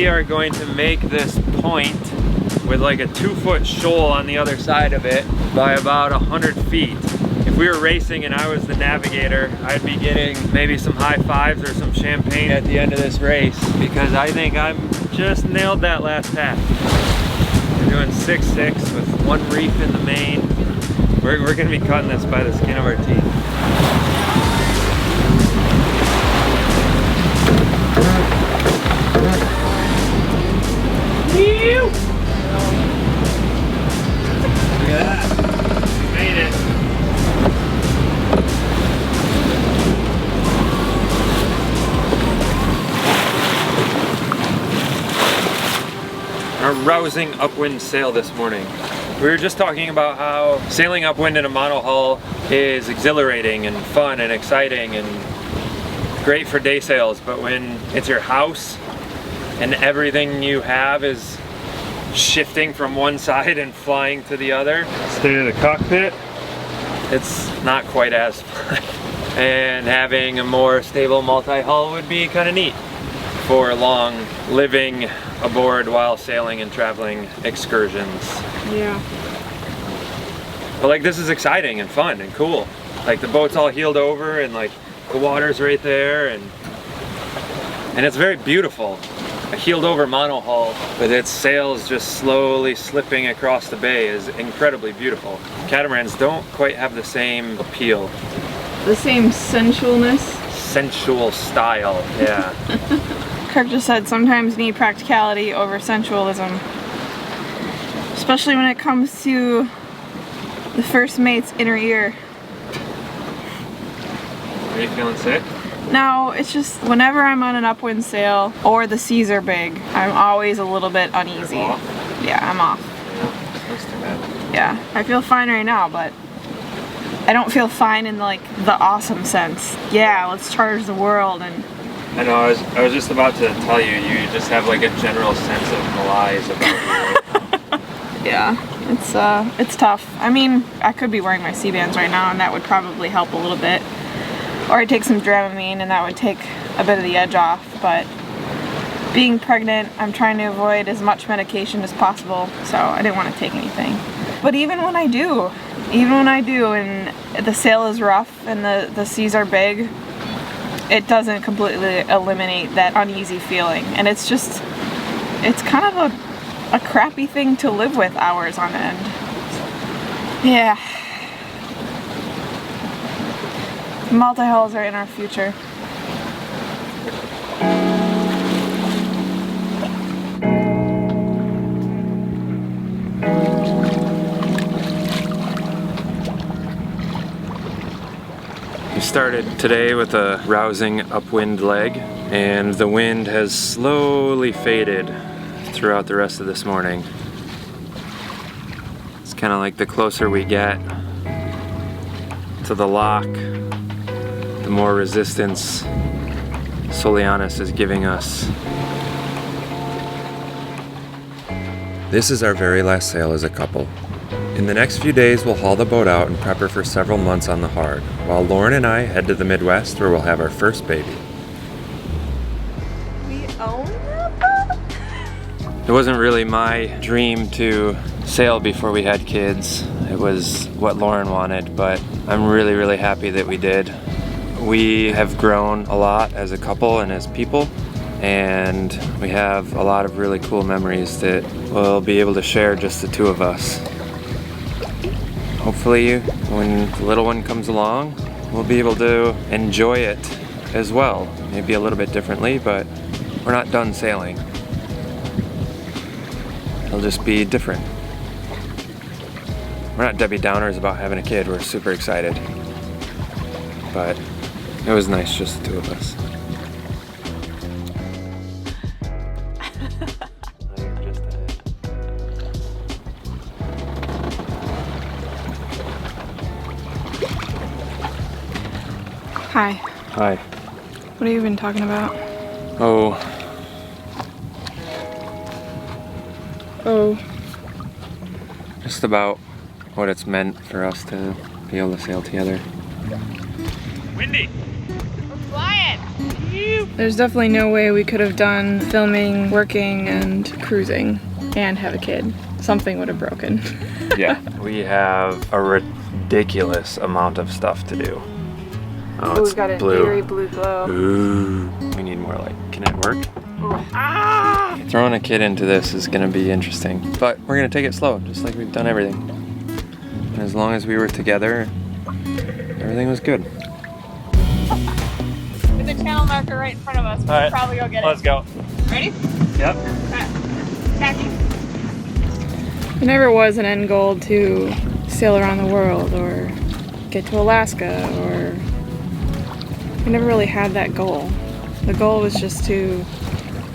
we are going to make this point with like a 2-foot shoal on the other side of it by about 100 feet. If we were racing and I was the navigator, I'd be getting maybe some high fives or some champagne at the end of this race, because I think I'm just nailed that last pass. We're doing 6-6 with 1 reef in the main. We're gonna be cutting this by the skin of our teeth. Look at that. We made it. Our rousing upwind sail this morning. We were just talking about how sailing upwind in a monohull is exhilarating and fun and exciting and great for day sails, but when it's your house and everything you have is shifting from one side and flying to the other, stay in the cockpit, it's not quite as fun. And having a more stable multi-hull would be kind of neat for long living aboard while sailing and traveling excursions. Yeah. But like, this is exciting and fun and cool. Like, the boat's all heeled over and like the water's right there, and it's very beautiful. A heeled over monohull with its sails just slowly slipping across the bay is incredibly beautiful. Catamarans don't quite have the same appeal. The same sensualness? Sensual style, yeah. Kirk just said sometimes you need practicality over sensualism. Especially when it comes to the first mate's inner ear. Are you feeling sick? No, it's just whenever I'm on an upwind sail or the seas are big, I'm always a little bit uneasy. You're off? Yeah, I'm off. Yeah, that's too bad. Yeah, I feel fine right now, but I don't feel fine in like the awesome sense. Yeah, let's charge the world. And I know, I was just about to tell you, you just have like a general sense of malaise about you. Yeah, it's tough. I mean, I could be wearing my C-bands right now and that would probably help a little bit. Or I'd take some Dramamine and that would take a bit of the edge off, but being pregnant, I'm trying to avoid as much medication as possible, so I didn't want to take anything. But even when I do and the sail is rough and the seas are big, it doesn't completely eliminate that uneasy feeling. And it's kind of a crappy thing to live with hours on end. Yeah. Multi-hulls are in our future. We started today with a rousing upwind leg, and the wind has slowly faded throughout the rest of this morning. It's kind of like the closer we get to the lock, the more resistance Soulianis is giving us. This is our very last sail as a couple. In the next few days, we'll haul the boat out and prep her for several months on the hard, while Lauren and I head to the Midwest where we'll have our first baby. We own that boat? It wasn't really my dream to sail before we had kids. It was what Lauren wanted, but I'm really, really happy that we did. We have grown a lot as a couple and as people, and we have a lot of really cool memories that we'll be able to share, just the two of us. Hopefully, when the little one comes along, we'll be able to enjoy it as well. Maybe a little bit differently, but we're not done sailing. It'll just be different. We're not Debbie Downers about having a kid. We're super excited. But it was nice, just the two of us. Hi. Hi. What have you been talking about? Oh. Just about what it's meant for us to be able to sail together. Windy! We're flying! There's definitely no way we could have done filming, working, and cruising and have a kid. Something would have broken. Yeah, we have a ridiculous amount of stuff to do. Oh, it's we've got an blue. eerie blue glow. Ooh, we need more light. Can it work? Oh. Ah! Throwing a kid into this is gonna be interesting, but we're gonna take it slow, just like we've done everything. And as long as we were together, everything was good. There's a channel marker right in front of us. We should probably go get it. Let's go. Ready? Yep. Tacking. It never was an end goal to sail around the world or get to Alaska, or we never really had that goal. The goal was just to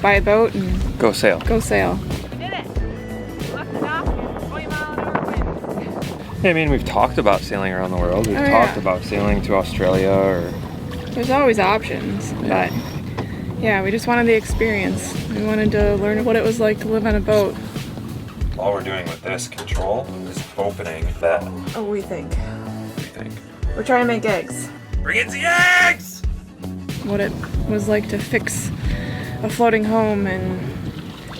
buy a boat and Go sail. go sail. We did it! We left the dock and 20 mile an hour wind. Yeah, I mean, we've talked about sailing around the world. We've Oh, talked yeah. about sailing to Australia or... There's always options, Yeah. but yeah, we just wanted the experience. We wanted to learn what it was like to live on a boat. All we're doing with this control is opening that. Oh, we think. What do you think? We're trying to make eggs. Bring in the eggs! What it was like to fix a floating home and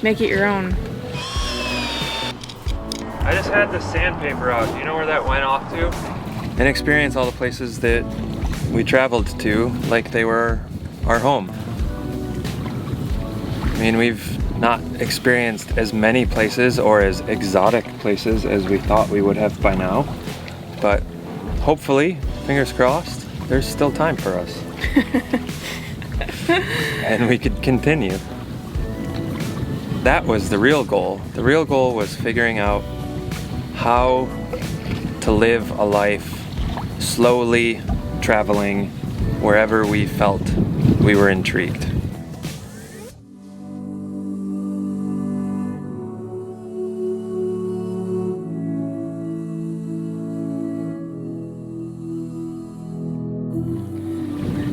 make it your own. I just had the sandpaper out. Do you know where that went off to? And experience all the places that we traveled to like they were our home. I mean, we've not experienced as many places or as exotic places as we thought we would have by now. But hopefully, fingers crossed, there's still time for us. And we could continue. That was the real goal. The real goal was figuring out how to live a life slowly traveling wherever we felt we were intrigued.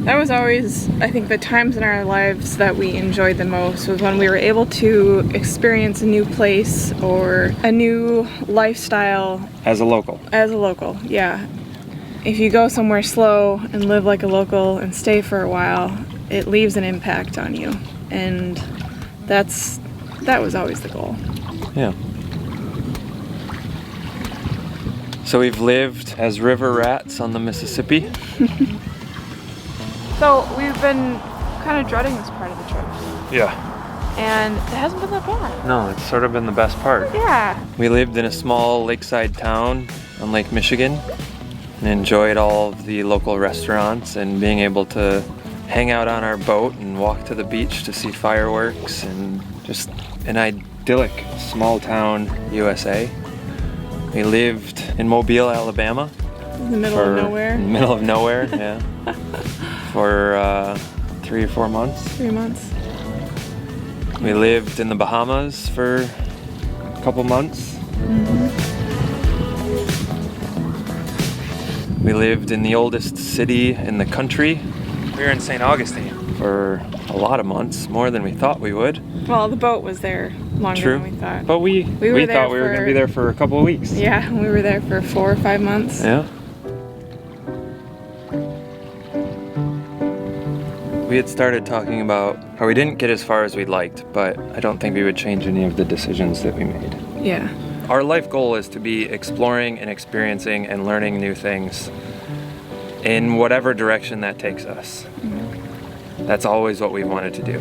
That was always, I think, the times in our lives that we enjoyed the most was when we were able to experience a new place or a new lifestyle As a local. as a local, yeah. If you go somewhere slow and live like a local and stay for a while, it leaves an impact on you. And that was always the goal. Yeah. So we've lived as river rats on the Mississippi. So we've been kind of dreading this part of the trip. Yeah. And it hasn't been that bad. No, it's sort of been the best part. Yeah. We lived in a small lakeside town on Lake Michigan and enjoyed all of the local restaurants and being able to hang out on our boat and walk to the beach to see fireworks and just an idyllic small town USA. We lived in Mobile, Alabama. In the middle of nowhere. In the middle of nowhere, yeah. For 3 or 4 months. 3 months. We lived in the Bahamas for a couple months. We lived in the oldest city in the country. We were in St. Augustine for a lot of months, more than we thought we would. Well, the boat was there longer True. than we thought. But we were there thought we were going to be there for a couple of weeks. Yeah, we were there for 4 or 5 months. Yeah. We had started talking about how we didn't get as far as we'd liked, but I don't think we would change any of the decisions that we made. Yeah. Our life goal is to be exploring and experiencing and learning new things in whatever direction that takes us. That's always what we wanted to do.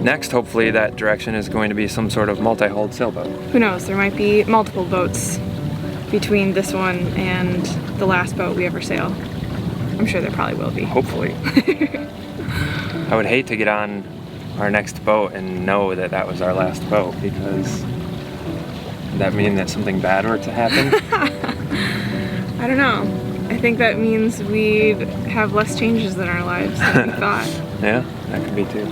Next, hopefully, that direction is going to be some sort of multi-hulled sailboat. Who knows? There might be multiple boats between this one and the last boat we ever sail. I'm sure there probably will be. Hopefully. I would hate to get on our next boat and know that that was our last boat, because would that mean that something bad were to happen? I don't know. I think that means we'd have less changes in our lives than we thought. Yeah, that could be too.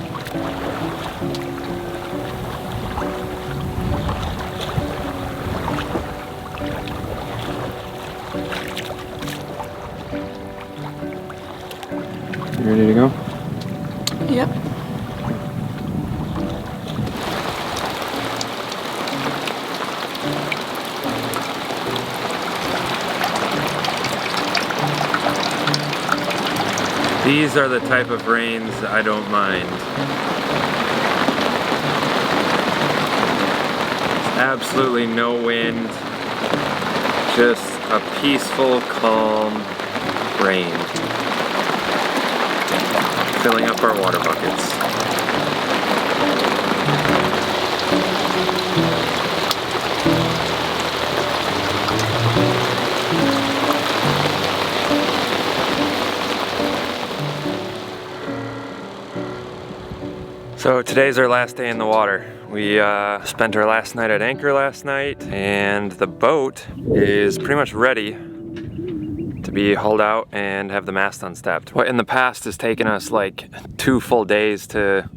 You ready to go? Yep. These are the type of rains I don't mind. Absolutely no wind, just a peaceful, calm rain. Filling up our water buckets. So today's our last day in the water. We spent our last night at anchor last night, and the boat is pretty much ready to be hauled out and have the mast unstepped. What in the past has taken us like 2 full days to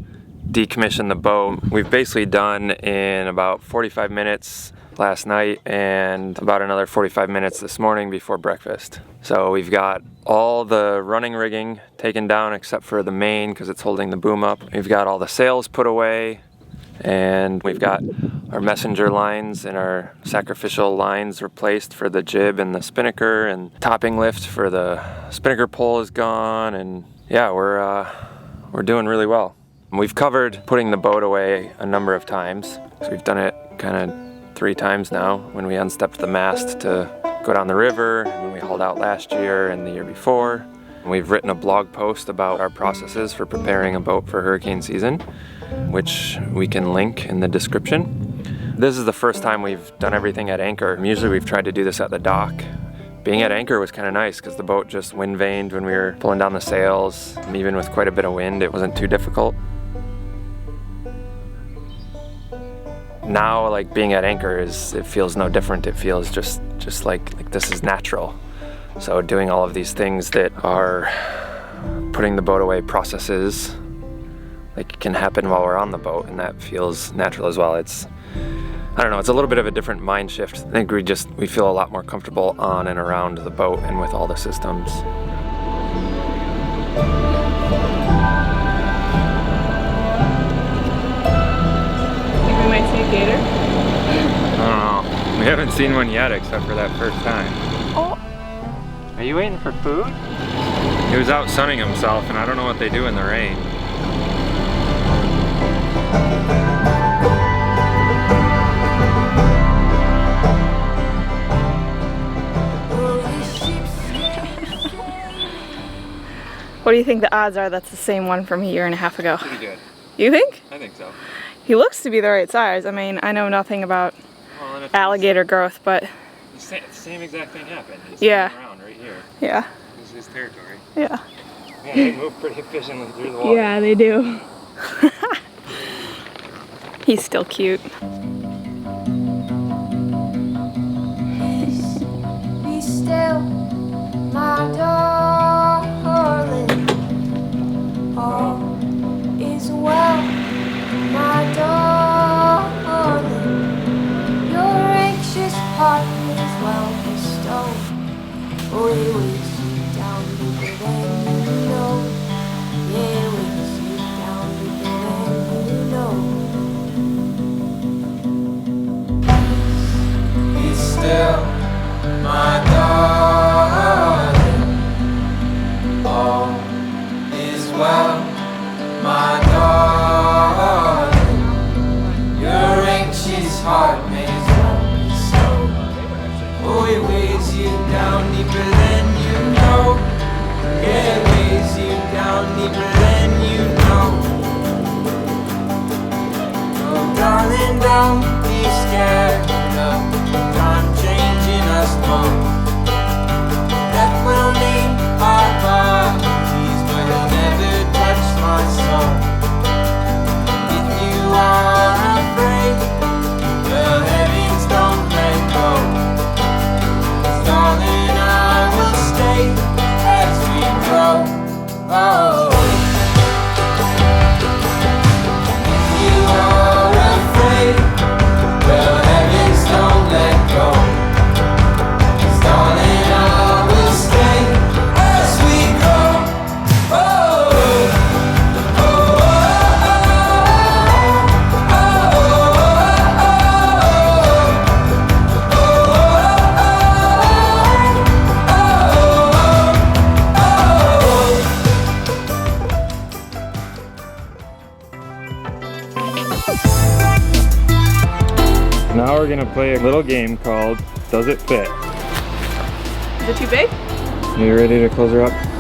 decommission the boat, we've basically done in about 45 minutes last night and about another 45 minutes this morning before breakfast. So we've got all the running rigging taken down except for the main because it's holding the boom up. We've got all the sails put away, and we've got our messenger lines and our sacrificial lines replaced for the jib and the spinnaker, and topping lift for the spinnaker pole is gone, and yeah, we're doing really well. We've covered putting the boat away a number of times. So we've done it kind of 3 times now, when we unstepped the mast to go down the river, and when we hauled out last year and the year before. And we've written a blog post about our processes for preparing a boat for hurricane season, which we can link in the description. This is the first time we've done everything at anchor. Usually we've tried to do this at the dock. Being at anchor was kind of nice because the boat just wind vaned when we were pulling down the sails, and even with quite a bit of wind, it wasn't too difficult. Now, like, being at anchor it feels no different. It feels just like this is natural. So doing all of these things that are putting the boat away processes, like, can happen while we're on the boat, and that feels natural as well. I don't know, it's a little bit of a different mind shift. I think we feel a lot more comfortable on and around the boat and with all the systems. Gator? I don't know. We haven't seen one yet except for that first time. Oh. Are you waiting for food? He was out sunning himself, and I don't know what they do in the rain. What do you think the odds are that's the same one from a year and a half ago? Pretty good. You think? I think so. He looks to be the right size. I mean, I know nothing about alligator growth, but... The same exact thing happened. He's yeah. around right here. Yeah. This is his territory. Yeah. Yeah, they move pretty efficiently through the water. Yeah, they do. He's still cute. Be still, my darling. All is well, my darling. Your anxious heart is well bestowed. Oh, it weighs you down deeper than you know. Yeah, it weighs you down deeper than you know. Be still, my darling. All is well, my darling. Your anxious heart may as well be so. Oh, it weighs you down deeper than you know. Yeah, it weighs you down deeper than you know. Oh, darling, don't be scared of time changing us both. Death will leave our bodies, but it'll never touch my soul. If you are afraid, well, heavens don't let go. 'Cause darling, I will stay as we grow. Oh. If you are afraid, well, heavens don't let go. 'Cause gonna play a little game called Does It Fit? Is it too big? Are you ready to close her up?